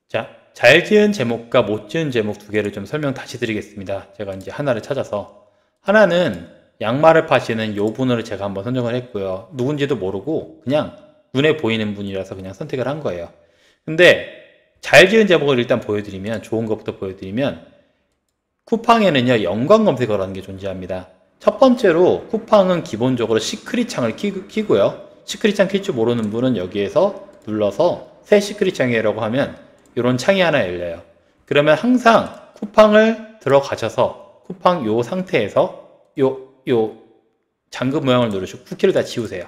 자, 잘 지은 제목과 못 지은 제목 두 개를 좀 설명 다시 드리겠습니다. 제가 이제 하나를 찾아서. 하나는 양말을 파시는 요 분으로 제가 한번 선정을 했고요. 누군지도 모르고 그냥 눈에 보이는 분이라서 그냥 선택을 한 거예요. 근데 잘 지은 제목을 일단 보여드리면, 좋은 것부터 보여드리면, 쿠팡에는요, 연관 검색어라는 게 존재합니다. 첫 번째로 쿠팡은 기본적으로 시크릿 창을 키고요. 시크릿 창 킬 줄 모르는 분은 여기에서 눌러서 새 시크릿 창이라고 하면 이런 창이 하나 열려요. 그러면 항상 쿠팡을 들어가셔서 쿠팡 요 상태에서 요 잠금 모양을 누르시고 쿠키를 다 지우세요.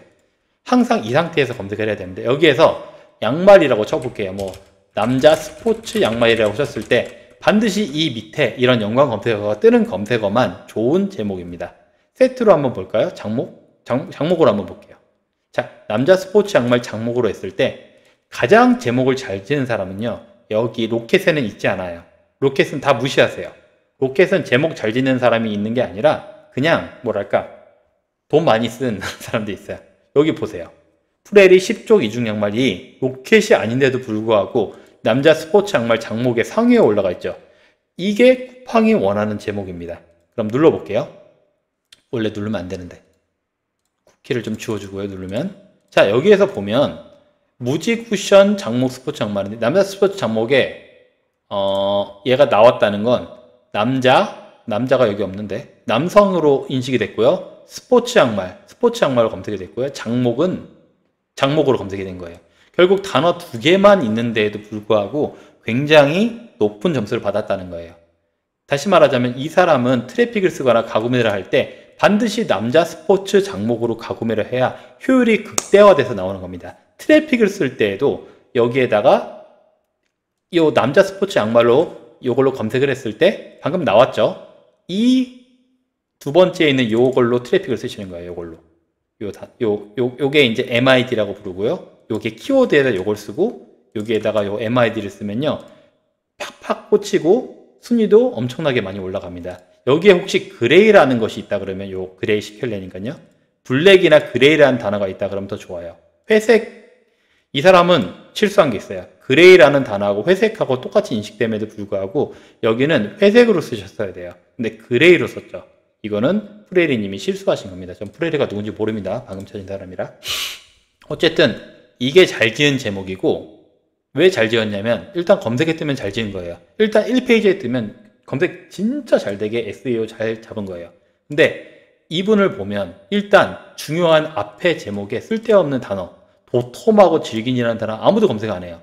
항상 이 상태에서 검색을 해야 되는데, 여기에서 양말이라고 쳐볼게요. 뭐 남자 스포츠 양말이라고 쳤을 때 반드시 이 밑에 이런 연관 검색어가 뜨는 검색어만 좋은 제목입니다. 세트로 한번 볼까요? 장목으로 한번 볼게요. 자, 남자 스포츠 양말 장목으로 했을 때 가장 제목을 잘 지은 사람은요, 여기 로켓에는 있지 않아요. 로켓은 다 무시하세요. 로켓은 제목 잘 짓는 사람이 있는 게 아니라 그냥 뭐랄까 돈 많이 쓴 사람도 있어요. 여기 보세요. 프레리 10족 이중 양말이 로켓이 아닌데도 불구하고 남자 스포츠 양말 장목의 상위에 올라가 있죠. 이게 쿠팡이 원하는 제목입니다. 그럼 눌러볼게요. 원래 누르면 안 되는데 쿠키를 좀 지워주고요. 누르면, 자, 여기에서 보면 무지 쿠션 장목 스포츠 양말인데, 남자 스포츠 장목에 얘가 나왔다는 건 남자가 여기 없는데 남성으로 인식이 됐고요. 스포츠 양말로 검색이 됐고요. 장목으로 검색이 된 거예요. 결국 단어 두 개만 있는데도 불구하고 굉장히 높은 점수를 받았다는 거예요. 다시 말하자면 이 사람은 트래픽을 쓰거나 가구매를 할 때 반드시 남자 스포츠 장목으로 가구매를 해야 효율이 극대화돼서 나오는 겁니다. 트래픽을 쓸 때에도 여기에다가 이 남자 스포츠 양말로 이걸로 검색을 했을 때 방금 나왔죠? 이 두 번째에 있는 이걸로 트래픽을 쓰시는 거예요. 요게 이제 MID라고 부르고요. 요게 키워드에다 요걸 쓰고 여기에다가 요 MID를 쓰면요, 팍팍 꽂히고 순위도 엄청나게 많이 올라갑니다. 여기에 혹시 그레이라는 것이 있다 그러면 요 그레이 시킬래니까요. 블랙이나 그레이라는 단어가 있다 그러면 더 좋아요. 회색, 이 사람은 실수한 게 있어요. 그레이라는 단어하고 회색하고 똑같이 인식됨에도 불구하고 여기는 회색으로 쓰셨어야 돼요. 근데 그레이로 썼죠. 이거는 프레리님이 실수하신 겁니다. 전 프레리가 누군지 모릅니다. 방금 찾은 사람이라. 어쨌든 이게 잘 지은 제목이고, 왜 잘 지었냐면 일단 검색에 뜨면 잘 지은 거예요. 일단 1페이지에 뜨면 검색 진짜 잘 되게 SEO 잘 잡은 거예요. 근데 이분을 보면 일단 중요한 앞에 제목에 쓸데없는 단어, 도톰하고 질긴이라는 단어 아무도 검색 안 해요.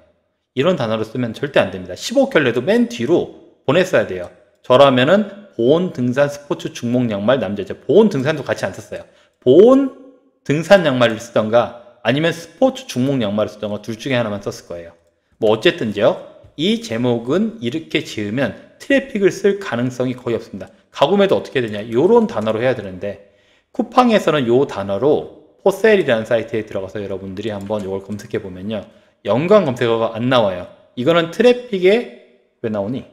이런 단어를 쓰면 절대 안 됩니다. 15켤레도 맨 뒤로 보냈어야 돼요. 저라면은 보온 등산 스포츠 중목 양말 남자죠. 보온 등산도 같이 안 썼어요. 보온 등산 양말을 쓰던가 아니면 스포츠 중목 양말을 쓰던가 둘 중에 하나만 썼을 거예요. 뭐 어쨌든지요, 이 제목은 이렇게 지으면 트래픽을 쓸 가능성이 거의 없습니다. 가구매도 어떻게 되냐, 이런 단어로 해야 되는데 쿠팡에서는 이 단어로 포셀이라는 사이트에 들어가서 여러분들이 한번 이걸 검색해 보면요, 연관 검색어가 안 나와요. 이거는 트래픽에 왜 나오니?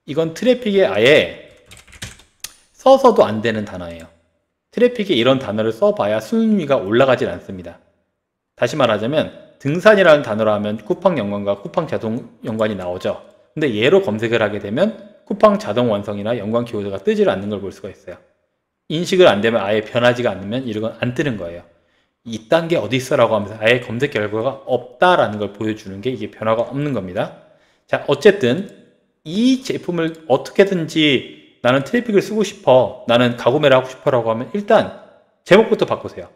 이건 트래픽에 아예 써서도 안 되는 단어예요. 트래픽에 이런 단어를 써봐야 순위가 올라가질 않습니다. 다시 말하자면 등산이라는 단어로 하면 쿠팡 연관과 쿠팡 자동 연관이 나오죠. 근데 얘로 검색을 하게 되면 쿠팡 자동 완성이나 연관 키워드가 뜨질 않는 걸 볼 수가 있어요. 인식을 안 되면 아예 변하지가 않으면 이런 건 안 뜨는 거예요. 이딴 게 어디 있어라고 하면서 아예 검색 결과가 없다라는 걸 보여주는 게 이게 변화가 없는 겁니다. 자, 어쨌든 이 제품을 어떻게든지 나는 트래픽을 쓰고 싶어, 나는 가구매를 하고 싶어라고 하면 일단 제목부터 바꾸세요.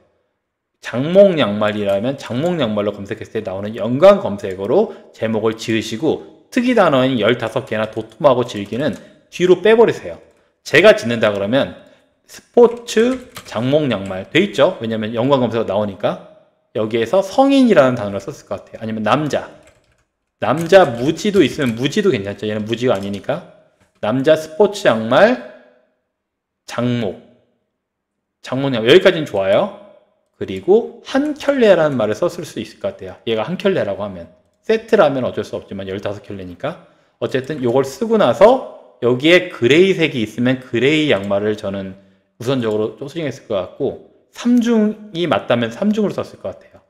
장목 양말이라면 장목 양말로 검색했을 때 나오는 연관 검색어로 제목을 지으시고 특이 단어인 15개나 도톰하고 질기는 뒤로 빼버리세요. 제가 짓는다 그러면 스포츠 장목 양말 돼 있죠? 왜냐면 연관 검색어 나오니까. 여기에서 성인이라는 단어를 썼을 것 같아요. 아니면 남자 무지도 있으면 무지도 괜찮죠. 얘는 무지가 아니니까. 남자 스포츠 양말 장목 양말, 여기까지는 좋아요. 그리고 한 켤레라는 말을 썼을 수 있을 것 같아요. 얘가 한 켤레라고 하면, 세트라면 어쩔 수 없지만 15켤레니까 어쨌든 요걸 쓰고 나서 여기에 그레이색이 있으면 그레이 양말을 저는 우선적으로 소싱했을 것 같고, 3중이 맞다면 3중으로 썼을 것 같아요.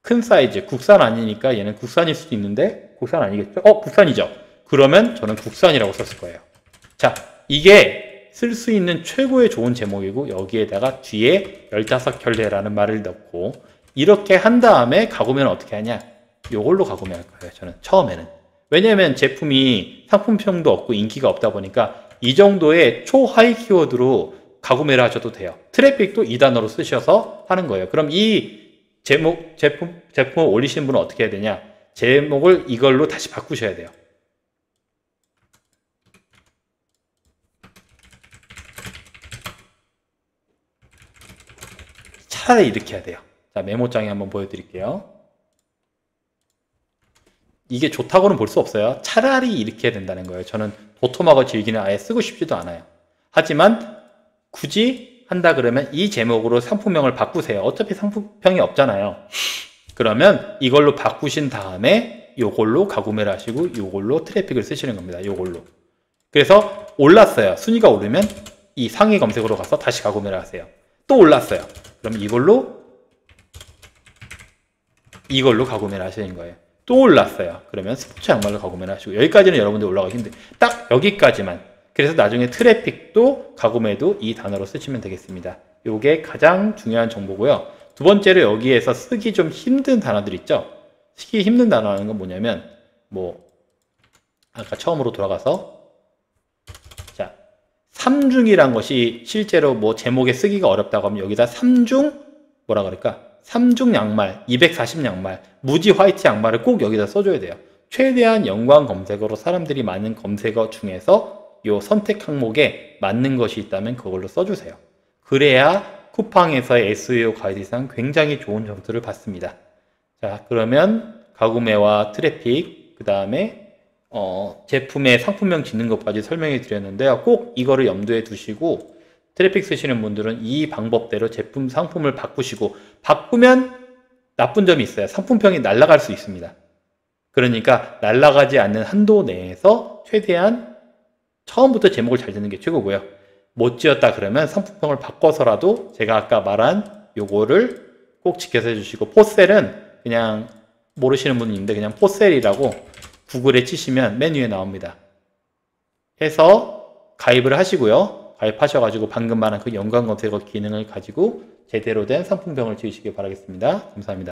큰 사이즈, 국산 아니니까 얘는 국산일 수도 있는데 국산 아니겠죠? 국산이죠. 그러면 저는 국산이라고 썼을 거예요. 자, 이게 쓸 수 있는 최고의 좋은 제목이고 여기에다가 뒤에 15켤레라는 말을 넣고 이렇게 한 다음에 가구매는 어떻게 하냐? 요걸로 가구매할 거예요. 저는 처음에는. 왜냐면 제품이 상품성도 없고 인기가 없다 보니까 이 정도의 초하이 키워드로 가구매를 하셔도 돼요. 트래픽도 이 단어로 쓰셔서 하는 거예요. 그럼 이 제품을 올리시는 분은 어떻게 해야 되냐? 제목을 이걸로 다시 바꾸셔야 돼요. 차라리 이렇게 해야 돼요. 자, 메모장에 한번 보여드릴게요. 이게 좋다고는 볼 수 없어요. 차라리 이렇게 해야 된다는 거예요. 저는 도톰하고 질기는 아예 쓰고 싶지도 않아요. 하지만 굳이 한다 그러면 이 제목으로 상품명을 바꾸세요. 어차피 상품명이 없잖아요. 그러면 이걸로 바꾸신 다음에 요걸로 가구매를 하시고 요걸로 트래픽을 쓰시는 겁니다. 요걸로. 그래서 올랐어요. 순위가 오르면 이 상위 검색으로 가서 다시 가구매를 하세요. 또 올랐어요. 그럼 이걸로 가구매를 하시는 거예요. 또 올랐어요. 그러면 스포츠 양말로 가구매를 하시고 여기까지는 여러분들 올라가기 힘들어요. 딱 여기까지만. 그래서 나중에 트래픽도 가구매도 이 단어로 쓰시면 되겠습니다. 이게 가장 중요한 정보고요. 두 번째로 여기에서 쓰기 좀 힘든 단어들 있죠. 쓰기 힘든 단어라는 건 뭐냐면 아까 처음으로 돌아가서 자 3중이란 것이 실제로 제목에 쓰기가 어렵다고 하면 여기다 3중 뭐라 그럴까? 3중 양말, 240 양말, 무지 화이트 양말을 꼭 여기다 써줘야 돼요. 최대한 연관 검색어로 사람들이 많은 검색어 중에서 이 선택 항목에 맞는 것이 있다면 그걸로 써주세요. 그래야 쿠팡에서의 SEO 가이드상 굉장히 좋은 점수를 받습니다. 자, 그러면 가구매와 트래픽, 그 다음에 제품의 상품명 짓는 것까지 설명해 드렸는데요. 꼭 이거를 염두에 두시고 트래픽 쓰시는 분들은 이 방법대로 제품, 상품을 바꾸면 나쁜 점이 있어요. 상품평이 날아갈 수 있습니다. 그러니까 날아가지 않는 한도 내에서 최대한 처음부터 제목을 잘 짓는 게 최고고요. 못 지었다 그러면 상품평을 바꿔서라도 제가 아까 말한 요거를 꼭 지켜서 해주시고 포셀은 그냥 모르시는 분이 있는데 그냥 포셀이라고 구글에 치시면 메뉴에 나옵니다. 해서 가입을 하시고요. 가입하셔가지고 방금 말한 그 연관 검색어 기능을 가지고 제대로 된 상품평을 지으시길 바라겠습니다. 감사합니다.